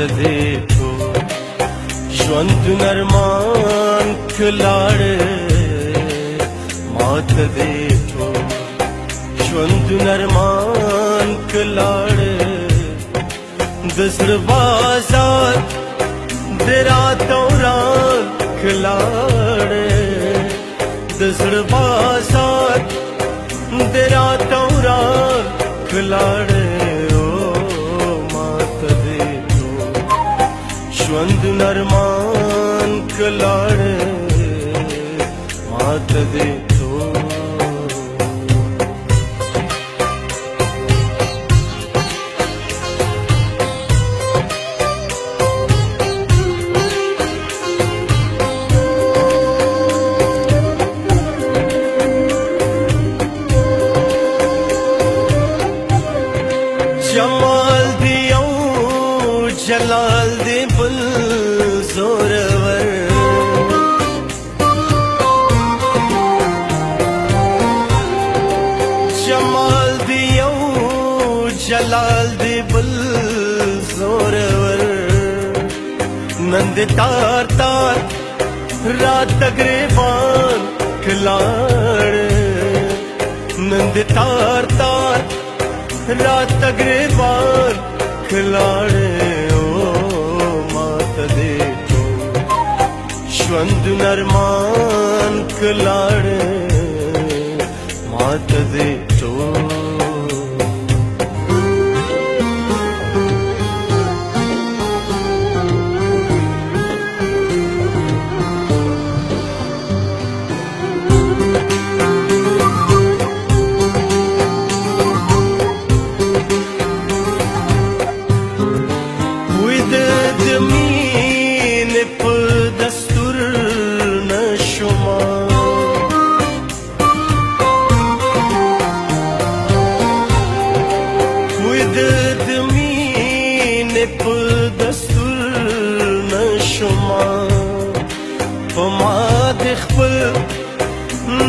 देखो ژوند نرمان کلاړې مات देखो ژوند نرمان کلاړې د زړه بازار د راتو رات کلاړې د زړه بازار د راتو رات کلاړې ژوند نرمان کلاړې مات देखो जमाल दियो जलाल दे बुल जोरवर जमाल दियो जलाल दे बुल जोरवर नंद तार तार रात तगरेबान खिलाड़ नंद तार तार रात तगरेबान खिलाड़े देखो ژوند نرمان کلاړې مات देखो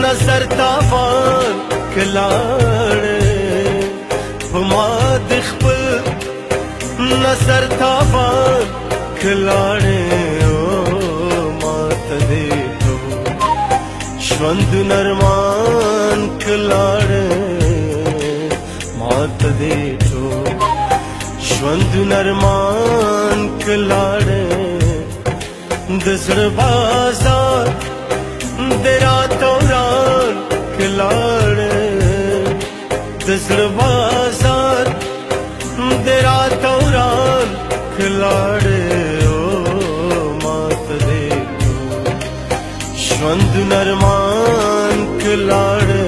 नजर तावान कलाड़े हुमा दिखबल नजर तावान कलाड़े मात देखो ژوند नरमान कलाड़े मात देखो ژوند नरमान कलाड़े د زړه بازار د راتو رات کلاړې د زړه بازار د راتو رات کلاړې مات देखो ژوند نرمان کلاړې